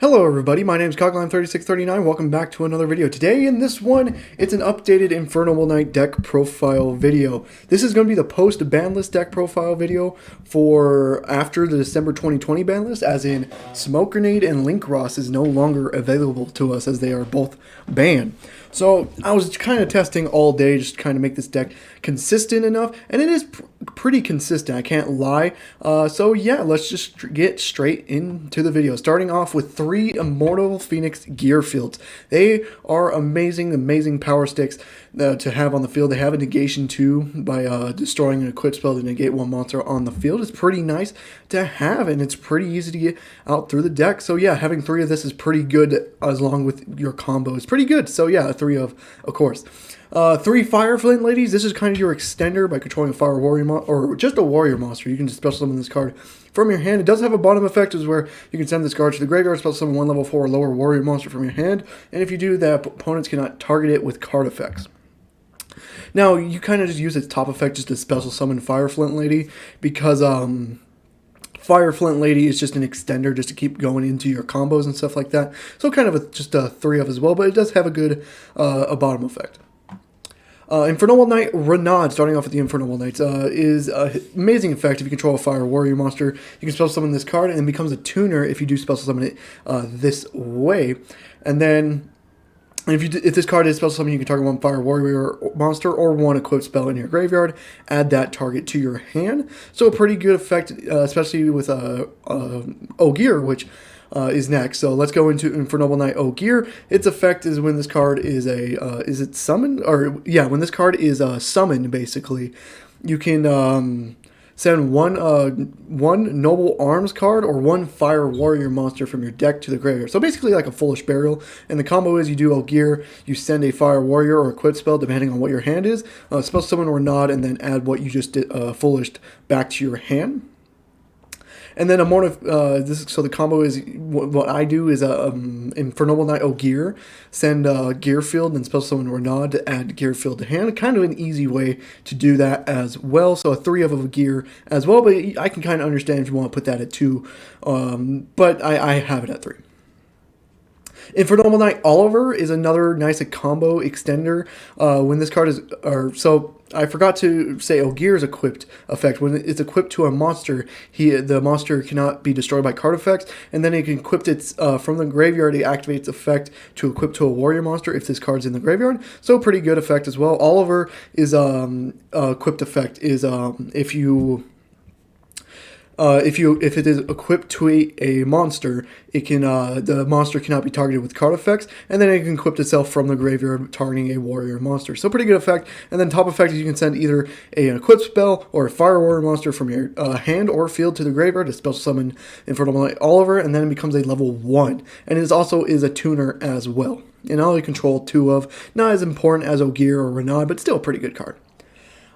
Hello everybody, my name is Cogline3639. Welcome back to another video. Today in this one, it's an updated Infernoble Knight deck profile video. This is going to be the post-Banlist deck profile video for after the December 2020 Banlist, as in Smoke Grenade and Link Ross is no longer available to us as they are both banned. So I was kind of testing all day just to kind of make this deck consistent enough, and it is pretty consistent, I can't lie. So yeah, let's just get straight into the video. Starting off with 3 Immortal Phoenix gear fields. They are amazing power sticks to have on the field. They have a negation 2 by destroying an equip spell to negate one monster on the field. It's pretty nice to have, and it's pretty easy to get out through the deck. So yeah, having 3 of this is pretty good as long with your combo. It's pretty good. So yeah, 3 of course. 3 Fire Flint Ladies. This is kind of your extender by controlling a Fire Warrior or just a Warrior monster. You can just special summon this card from your hand. It does have a bottom effect, is where you can send this card to the graveyard, special summon 1 level 4 or lower Warrior monster from your hand, and if you do that, opponents cannot target it with card effects. Now, you kind of just use its top effect just to special summon Fire Flint Lady, because Fire Flint Lady is just an extender just to keep going into your combos and stuff like that. So kind of just a 3 of as well, but it does have a good a bottom effect. Infernoble Knight Renaud, starting off with the Infernoble Knights, is an amazing effect. If you control a Fire Warrior monster, you can special summon this card, and it becomes a tuner if you do special summon it this way. And then, if this card is special summon, you can target 1 Fire Warrior monster or 1 equipped spell in your graveyard. Add that target to your hand. So a pretty good effect, especially with Ogier, which is next. So let's go into Infernoble Knight Ogier. Its effect is when this card is is it summoned? Or yeah, when this card is summoned, basically, you can send one Noble Arms card or 1 Fire Warrior monster from your deck to the graveyard. So basically like a Foolish Burial. And the combo is you do Ogier, you send a Fire Warrior or equip spell depending on what your hand is, special summon or nod, and then add what you just did, Foolished back to your hand. And then so the combo is, what I do is Infernoble Knight Ogier, send Gearfield and special summon Renaud to add Gearfield to hand. Kind of an easy way to do that as well. So a 3 of Ogier as well, but I can kind of understand if you want to put that at 2, but I have it at 3. Infernoble Knight Oliver is another nice combo extender. When this card is, so I forgot to say Ogier's equipped effect. When it's equipped to a monster, the monster cannot be destroyed by card effects, and then it can equip it from the graveyard. It activates effect to equip to a warrior monster if this card's in the graveyard. So pretty good effect as well. Oliver is equipped effect is if it is equipped to a monster, it can the monster cannot be targeted with card effects, and then it can equip itself from the graveyard, targeting a warrior monster. So pretty good effect. And then top effect is you can send either an equip spell or a Fire Warrior monster from your hand or field to the graveyard to special summon Infernoble Knight Oliver, and then it becomes a level 1. And it also is a tuner as well. And I only control 2 of, not as important as Ogier or Renaud, but still a pretty good card.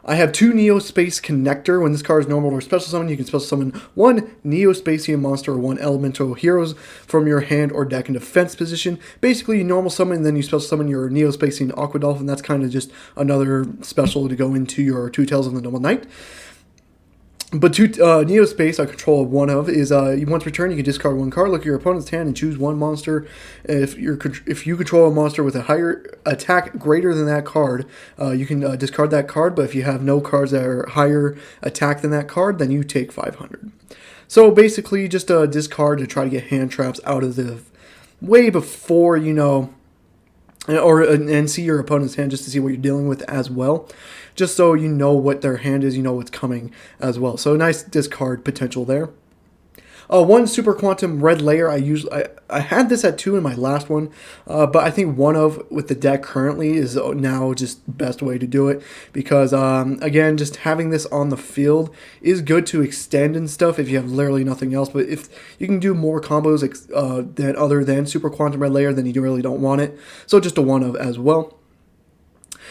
I have 2 Neospace Connector. When this card is normal or special summon, you can special summon 1 Neospacian monster or 1 Elemental Heroes from your hand or deck in defense position. Basically, you normal summon, and then you special summon your Neospacian Aqua Dolphin. That's kind of just another special to go into your 2 Tales of the Noble Knight. But Neospace, I control 1 of, is once returned, you can discard 1 card, look at your opponent's hand, and choose 1 monster. If you control a monster with a higher attack greater than that card, you can discard that card. But if you have no cards that are higher attack than that card, then you take 500. So basically, just discard to try to get hand traps out of the way before, you know, and see your opponent's hand just to see what you're dealing with as well. Just so you know what their hand is, you know what's coming as well. So nice discard potential there. 1 Super Quantum Red Layer. I had this at 2 in my last one, but I think 1 of with the deck currently is now just the best way to do it, because again, just having this on the field is good to extend and stuff if you have literally nothing else. But if you can do more combos than other than Super Quantum Red Layer, then you really don't want it. So just a 1 of as well.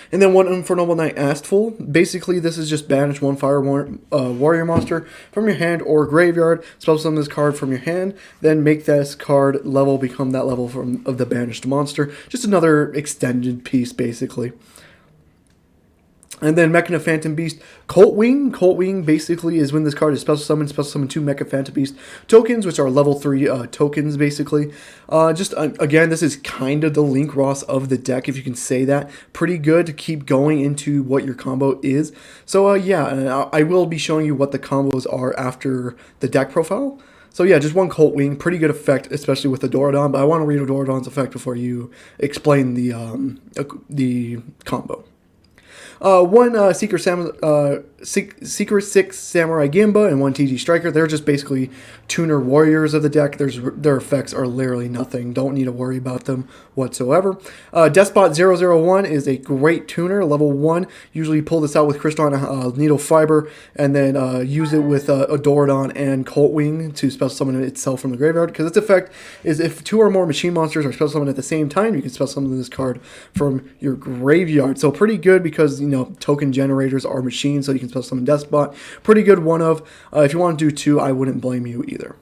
And then 1 Infernoble Knight Astful. Basically, this is just banish 1 Fire Warrior monster from your hand or graveyard. Special summon this card from your hand. Then make this card level become that level of the banished monster. Just another extended piece, basically. And then Mecha Phantom Beast, Colt Wing. Colt Wing basically is when this card is special summon 2 Mecha Phantom Beast tokens, which are level 3 tokens basically. Again, this is kind of the Link Ross of the deck, if you can say that. Pretty good to keep going into what your combo is. So yeah, I will be showing you what the combos are after the deck profile. So yeah, just 1 Colt Wing, pretty good effect, especially with the Dorodon. But I want to read Dorodon's effect before you explain the combo. 1 Secret 6 Samurai Gimba and 1 TG Striker. They're just basically tuner warriors of the deck. Their effects are literally nothing. Don't need to worry about them whatsoever. Despot 001 is a great tuner, level 1. Usually pull this out with Crystalline Needle Fiber and then use it with a Dorodon and Colt Wing to special summon itself from the graveyard. Because its effect is if 2 or more machine monsters are special summoned at the same time, you can special summon this card from your graveyard. So pretty good because, you know, token generators are machines, so you can special summon Despot. Pretty good one of. If you want to do 2, I wouldn't blame you either.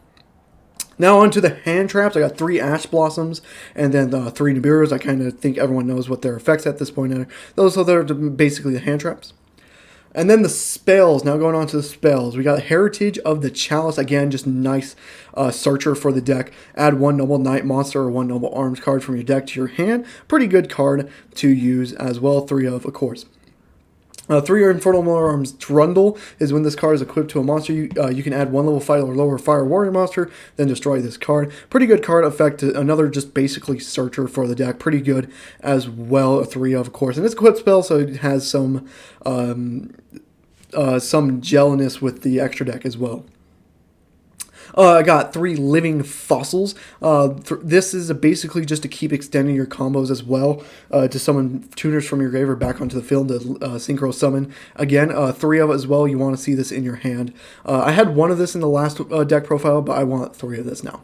Now on to the hand traps. I got 3 Ash Blossoms and then 3 Nibiru's. I kind of think everyone knows what their effects at this point are. So they're basically the hand traps. And then the spells. Now going on to the spells. We got Heritage of the Chalice. Again, just nice searcher for the deck. Add 1 Noble Knight monster or 1 Noble Arms card from your deck to your hand. Pretty good card to use as well. 3 of course. 3 Infernal Arms Trundle is when this card is equipped to a monster. You can add 1 level 5 or lower Fire Warrior monster, then destroy this card. Pretty good card effect. Another just basically searcher for the deck. Pretty good as well. 3 of course. And it's equipped spell, so it has some gelness with the extra deck as well. I got 3 Living Fossils. This is basically just to keep extending your combos as well, to summon tuners from your graveyard back onto the field to synchro summon. Again, 3 of it as well. You want to see this in your hand. I had 1 of this in the last deck profile, but I want 3 of this now.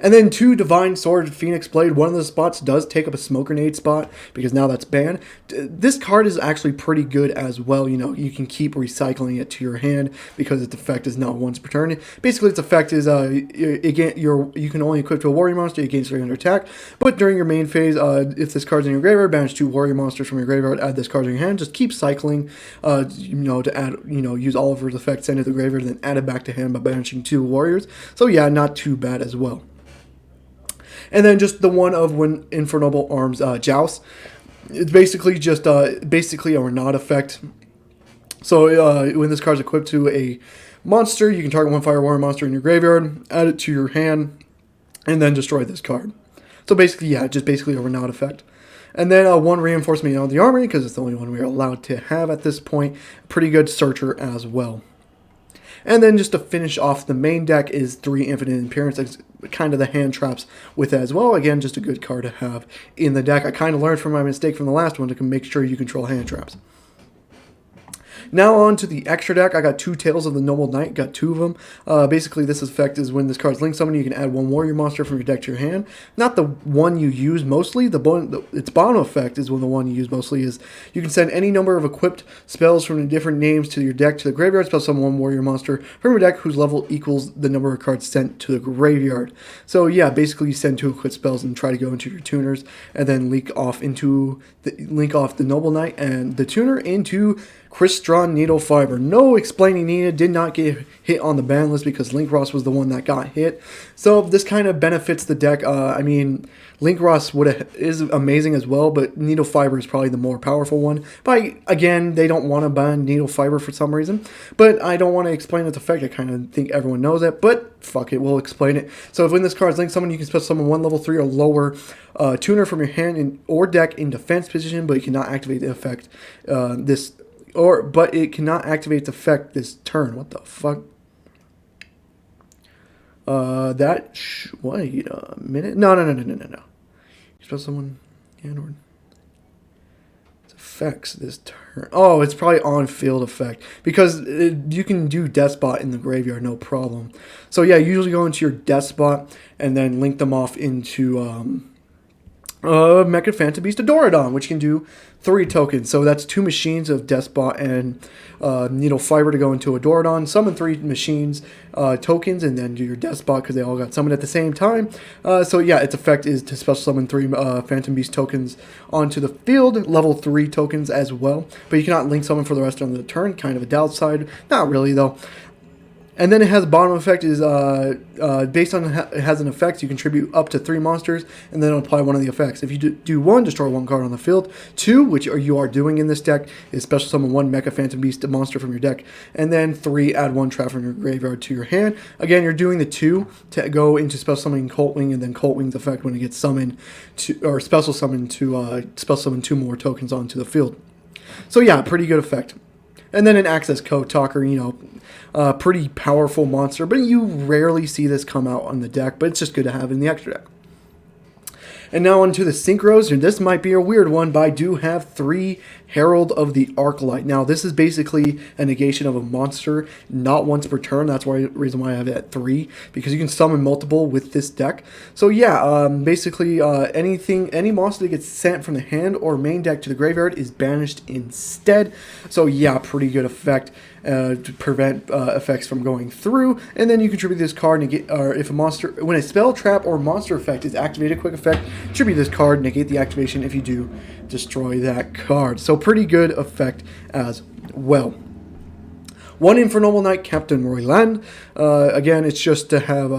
And then 2 Divine Sword Phoenix Blade. One of the spots does take up a Smoke Grenade spot because now that's banned. This card is actually pretty good as well. You know, you can keep recycling it to your hand because its effect is not once per turn. Basically, its effect is you can only equip to a warrior monster. You gain 300 attack. But during your main phase, if this card's in your graveyard, banish 2 warrior monsters from your graveyard. Add this card to your hand. Just keep cycling. You know, to add, you know, use all of its effects, send it to the graveyard, then add it back to hand by banishing 2 warriors. So yeah, not too bad as well. And then just the one of when Infernoble Arms Joust. It's basically just basically a Renat effect. So when this card is equipped to a monster, you can target 1 Fire Warrior monster in your graveyard, add it to your hand, and then destroy this card. So basically, yeah, just basically a Renat effect. And then 1 Reinforcement of the Armory, because it's the only one we are allowed to have at this point. Pretty good searcher as well. And then just to finish off the main deck is 3 Infinite Appearance, kind of the hand traps with that as well. Again, just a good card to have in the deck. I kind of learned from my mistake from the last one to make sure you control hand traps. Now on to the extra deck. I got 2 Tales of the Noble Knight, got 2 of them. Basically, this effect is when this card's link summon, you can add 1 warrior monster from your deck to your hand. Not the one you use mostly. Its bottom effect is when the one you use mostly is you can send any number of equipped spells from the different names to your deck to the graveyard. Spell summon 1 warrior monster from your deck whose level equals the number of cards sent to the graveyard. So yeah, basically you send 2 equipped spells and try to go into your tuners, and then link off the Noble Knight and the tuner into Crystalline Needle Fiber. No explaining needed. Did not get hit on the ban list because Link Ross was the one that got hit. So this kind of benefits the deck. I mean, Link Ross is amazing as well, but Needle Fiber is probably the more powerful one. But again, they don't want to ban Needle Fiber for some reason. But I don't want to explain its effect. I kind of think everyone knows it, but fuck it, we'll explain it. So if when this card is linked summon, you can special summon 1 level 3 or lower tuner from your hand or deck in defense position, but you cannot activate the effect but it cannot activate the effect this turn. What the fuck? Wait a minute. No. You spell someone and it affects this turn. Oh, it's probably on field effect because you can do Despot in the graveyard, no problem. So yeah, usually go into your Despot and then link them off into Mecha Phantom Beast Adoradon, which can do 3 tokens. So that's 2 machines of Despot and Needle Fiber to go into Adoradon. Summon 3 machines tokens, and then do your Despot because they all got summoned at the same time. So yeah, its effect is to special summon 3 Phantom Beast tokens onto the field, level 3 tokens as well. But you cannot link summon for the rest of the turn. Kind of a downside. Not really though. And then it has bottom effect is based on it has an effect. You contribute up to 3 monsters, and then apply one of the effects. If you do 1, destroy 1 card on the field. 2, which you are doing in this deck, is special summon 1 Mecha Phantom Beast monster from your deck, and then 3, add 1 trap from your graveyard to your hand. Again, you're doing the 2 to go into special summoning Coltwing, and then Coltwing's effect when it gets summoned to or special summon to special summon 2 more tokens onto the field. So yeah, pretty good effect. And then an Access Code Talker, pretty powerful monster, but you rarely see this come out on the deck, but it's just good to have in the extra deck. And now onto the Synchros, and this might be a weird one, but I do have 3 Herald of the Arclight. Now, this is basically a negation of a monster, not once per turn. That's the reason why I have it at 3, because you can summon multiple with this deck. So yeah, basically any monster that gets sent from the hand or main deck to the graveyard is banished instead. So yeah, pretty good effect. To prevent effects from going through, and then you contribute this card. If a monster, when a spell, trap, or monster effect is activated, quick effect, contribute this card. Negate the activation. If you do, destroy that card. So pretty good effect as well. 1 Infernoble Knight, Captain Royland. Again, it's just to have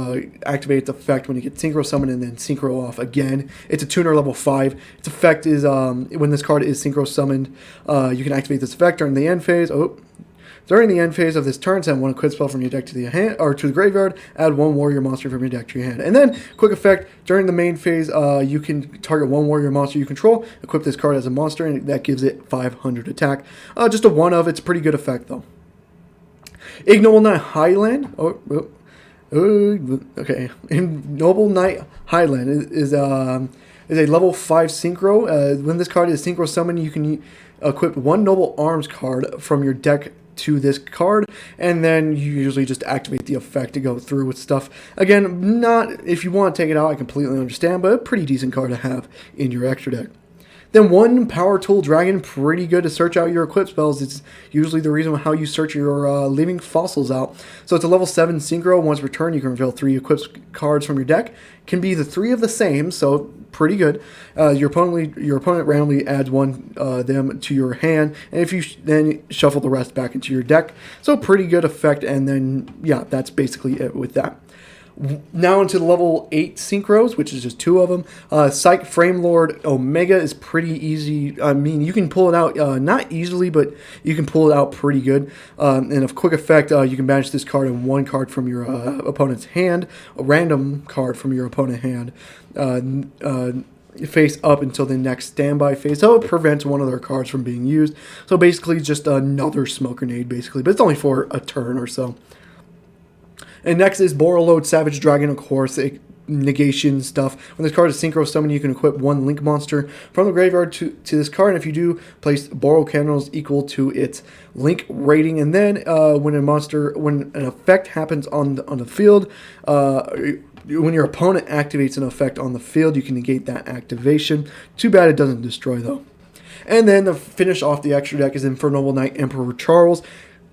activate its effect when you get Synchro Summoned and then Synchro off again. It's a tuner level 5. Its effect is when this card is Synchro Summoned, you can activate this effect during the end phase. During the end phase of this turn, send 1 equip spell from your deck to the hand or to the graveyard. Add 1 warrior monster from your deck to your hand. And then, quick effect, during the main phase, you can target 1 warrior monster you control, equip this card as a monster, and that gives it 500 attack. Just a 1 of. It's a pretty good effect, though. Ignoble Knight Highland. Okay. Ignoble Knight Highland is a level 5 synchro. When this card is synchro summoned, you can equip 1 Noble Arms card from your deck to this card, and then you usually just activate the effect to go through with stuff. Again, not if you want to take it out, I completely understand, but a pretty decent card to have in your extra deck. Then 1 Power Tool Dragon, pretty good to search out your equip spells. It's usually the reason how you search your living fossils out. So it's a level 7 synchro. Once per turn, you can reveal 3 equip cards from your deck. Can be the 3 of the same, so pretty good. Your opponent randomly adds 1 them to your hand, and if you then shuffle the rest back into your deck. So pretty good effect, and then yeah, that's basically it with that. Now into the level 8 synchros, which is just 2 of them. Psych Frame Lord Omega is pretty easy. I mean, you can pull it out, not easily, but you can pull it out pretty good. And of quick effect, you can banish this card and 1 card from your opponent's hand, a random card from your opponent's hand, face up until the next standby phase. So it prevents 1 of their cards from being used. So basically just another smoke grenade, basically. But it's only for a turn or so. And next is Borreload Savage Dragon, of course, negation stuff. When this card is synchro summoned, you can equip 1 link monster from the graveyard to this card. And if you do, place borrow candles equal to its link rating. And then when an effect happens on the field, when your opponent activates an effect on the field, you can negate that activation. Too bad it doesn't destroy, though. And then to finish off the extra deck is Infernoble Knight Emperor Charles.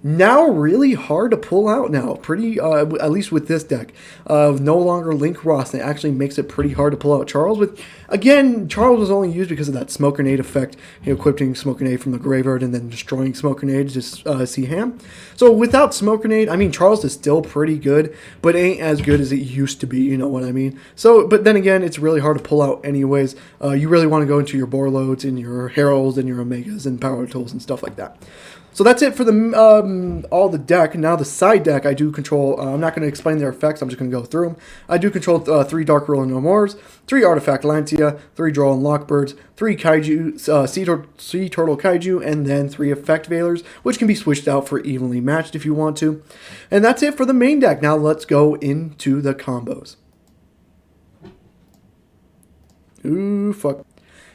Now really hard to pull out now, pretty at least with this deck. No longer Link Ross, and it actually makes it pretty hard to pull out Charles. With again, Charles was only used because of that smoke grenade effect, equipping smoke grenade from the graveyard and then destroying smoke grenade to see ham. So without smoke grenade, I mean Charles is still pretty good, but ain't as good as it used to be. You know what I mean? So, but then again, it's really hard to pull out anyways. You really want to go into your Borreloads and your Heralds and your Omegas and Power Tools and stuff like that. So that's it for the all the deck. Now the side deck, I do control. I'm not going to explain their effects. I'm just going to go through them. I do control 3 Dark Ruler No Mores, 3 Artifact Lantia, 3 Droll and Lockbirds, 3 Kaiju, Sea Turtle Kaiju, and then 3 Effect Veilers, which can be switched out for evenly matched if you want to. And that's it for the main deck. Now let's go into the combos. Ooh, fuck.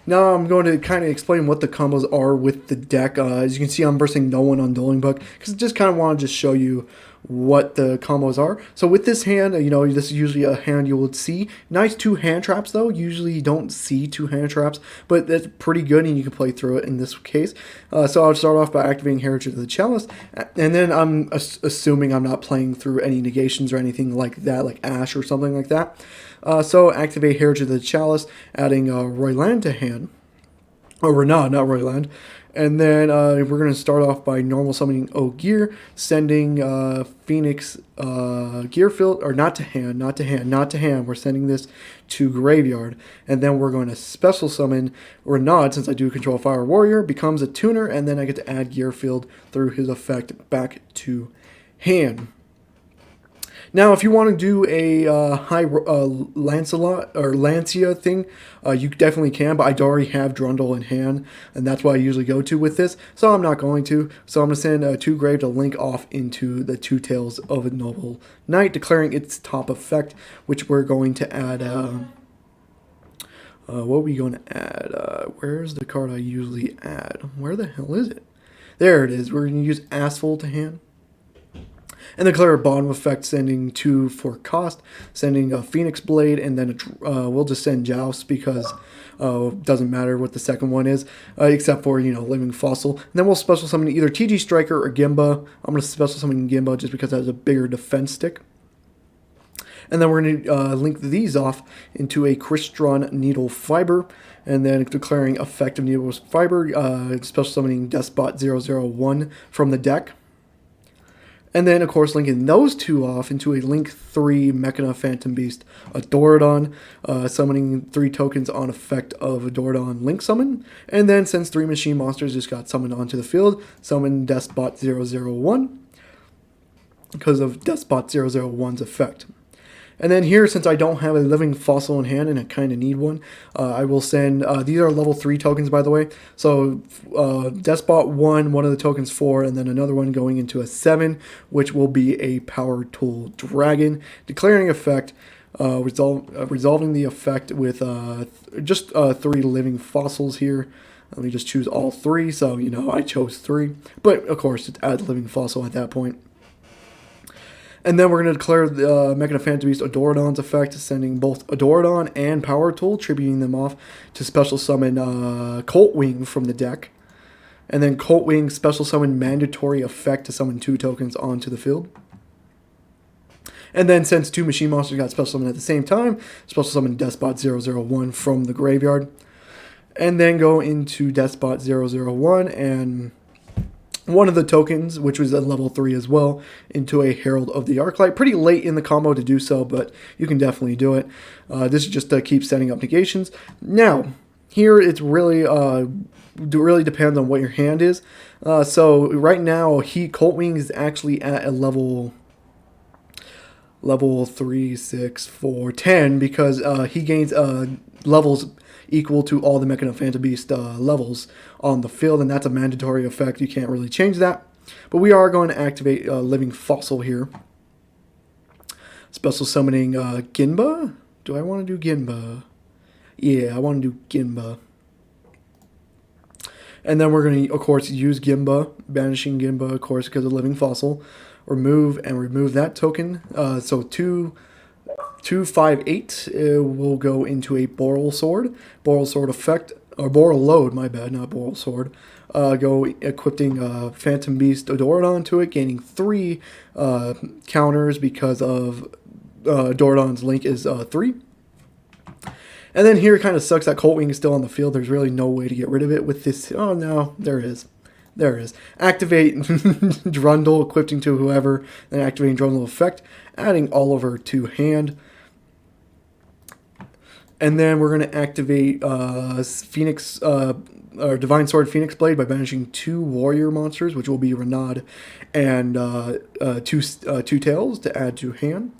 Now I'm going to kind of explain what the combos are with the deck. As you can see, I'm versing no one on Dueling Book because I just kind of want to just show you what the combos are. So with this hand, this is usually a hand you would see. Nice 2 hand traps though. Usually you don't see 2 hand traps, but that's pretty good and you can play through it in this case. So I'll start off by activating Heritage of the Chalice, and then I'm assuming I'm not playing through any negations or anything like that, like Ash or something like that. So activate Heritage of the Chalice, adding Royland to hand. Or Renaud, not Royland. And then we're going to start off by normal summoning Ogier, sending Phoenix Gearfield, or not to hand. We're sending this to Graveyard. And then we're going to special summon Renaud, since I do control Fire Warrior, becomes a tuner, and then I get to add Gearfield through his effect back to hand. Now, if you want to do a high Lancelot or Lancia thing, you definitely can, but I already have Drundle in hand, and that's what I usually go to with this, so I'm not going to. So I'm going to send 2 Grave to link off into the 2 Tails of a Noble Knight, declaring its top effect, which we're going to add... what are we going to add? Where's the card I usually add? Where the hell is it? There it is. We're going to use Asphalt to hand. And declare a bottom effect, sending 2 for cost, sending a Phoenix Blade, and then we'll just send Joust because it doesn't matter what the second one is, except for, Living Fossil. And then we'll special summon either TG Striker or Gimba. I'm going to special summon Gimba just because it has a bigger defense stick. And then we're going to link these off into a Crystron Needle Fiber, and then declaring effective Needle Fiber, special summoning Despot 001 from the deck. And then, of course, linking those 2 off into a Link 3 Mechana Phantom Beast Adoradon, summoning 3 tokens on effect of Adoradon Link Summon. And then, since 3 machine monsters just got summoned onto the field, summon Despot 001 because of Despot 001's effect. And then here, since I don't have a Living Fossil in hand and I kind of need one, I will send, these are level 3 tokens, by the way. So Despot 1 of the tokens 4, and then another one going into a 7, which will be a Power Tool Dragon. Declaring effect, resolving the effect with just 3 Living Fossils here. Let me just choose all 3, so, I chose 3. But, of course, it's add Living Fossil at that point. And then we're going to declare the Mechana Phantom Beast Adoradon's effect, sending both Adoradon and Power Tool, tributing them off to special summon Colt Wing from the deck. And then Colt Wing special summon mandatory effect to summon 2 tokens onto the field. And then since 2 machine monsters got special summoned at the same time, special summon Despot 001 from the graveyard. And then go into Despot 001 and... 1 of the tokens, which was at level 3 as well, into a Herald of the Arclight. Pretty late in the combo to do so, but you can definitely do it. This is just to keep setting up negations. Now, here it's really depends on what your hand is. So right now, Colt Wing is actually at a level 3, 6, 4, 10 because he gains levels equal to all the Mechana Phantom Beast levels on the field, and that's a mandatory effect. You can't really change that. But we are going to activate Living Fossil here. Special summoning Ginba. Do I want to do Ginba? Yeah, I want to do Ginba. And then we're going to, of course, use Ginba, banishing Ginba, of course, because of Living Fossil. Remove that token. So 2, 5, 8 will go into a Boral Sword. Boral Sword effect, or Boral Load, my bad, not Boral Sword. Go equipping Phantom Beast Adoradon to it, gaining 3 counters because of Adoradon's link is 3. And then here it kind of sucks that Colt Wing is still on the field. There's really no way to get rid of it with this. Oh, no, there is. There it is. Activate Drundle, equipping to whoever, then activating Drundle effect, adding Oliver to hand. And then we're going to activate Phoenix, or Divine Sword Phoenix Blade by banishing 2 warrior monsters, which will be Renaud and 2 Tails to add to hand.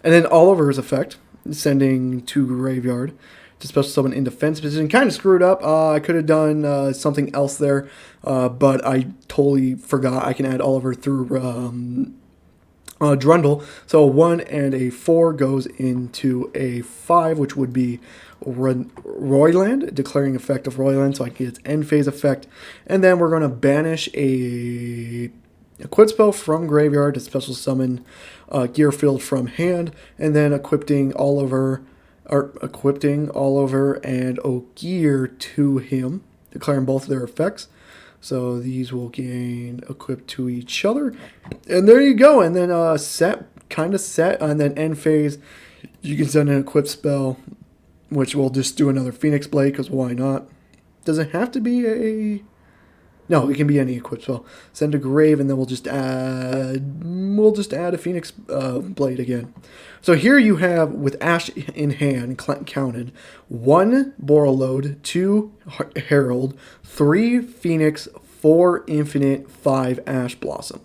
And then Oliver's effect, sending to graveyard to special summon in defense position. Kind of screwed up. I could have done something else there, but I totally forgot I can add Oliver through Drundle. So a 1 and a 4 goes into a 5, which would be Royland, declaring effect of Royland, so I can get its end phase effect. And then we're going to banish a equip spell from graveyard to special summon Gear Field from hand, and then equipping Oliver and Ogier to him, declaring both of their effects. So these will gain equipped to each other. And there you go. And then set, and then end phase, you can send an equip spell, which will just do another Phoenix Blade, because why not? Does it have to be a... No, it can be any equip spell. Send a grave, and then we'll just add a Phoenix Blade again. So here you have, with Ash in hand counted, 1 Borreload, 2 Herald, 3 Phoenix, 4 Infinite, 5 Ash Blossom.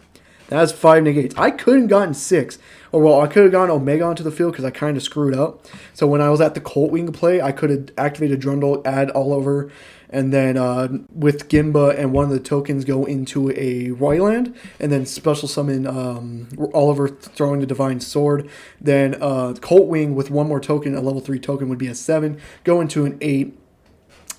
That's 5 negates. I could have gotten 6. Or, well, I could have gotten Omega onto the field because I kind of screwed up. So when I was at the Colt Wing play, I could have activated Drundle, add Oliver, and then with Gimba and one of the tokens go into a Royland, and then special summon Oliver throwing the Divine Sword. Then Colt Wing with one more token, a level 3 token would be a 7, go into an 8.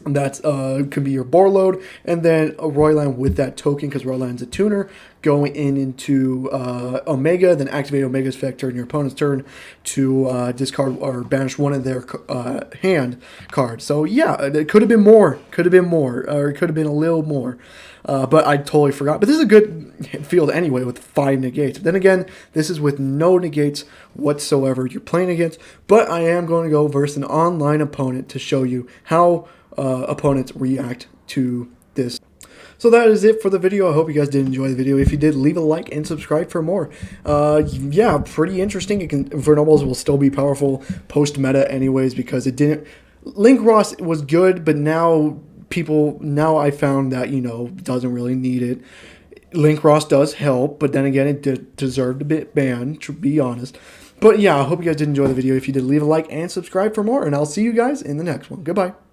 That's could be your Borreload, and then a Royland with that token, because Royland's a tuner, going into Omega, then activate Omega's effect during your opponent's turn to discard or banish one of their hand cards. So yeah, it could have been more, or it could have been a little more. But I totally forgot. But this is a good field anyway with 5 negates. Then again, this is with no negates whatsoever you're playing against. But I am going to go versus an online opponent to show you how opponents react to this. So that is it for the video. I hope you guys did enjoy the video. If you did, leave a like and subscribe for more. Yeah, pretty interesting. Infernobles will still be powerful post-meta anyways, because it didn't... Link Ross was good, but now I found that, doesn't really need it. Link Ross does help, but then again, it deserved a bit banned, to be honest. But yeah, I hope you guys did enjoy the video. If you did, leave a like and subscribe for more, and I'll see you guys in the next one. Goodbye.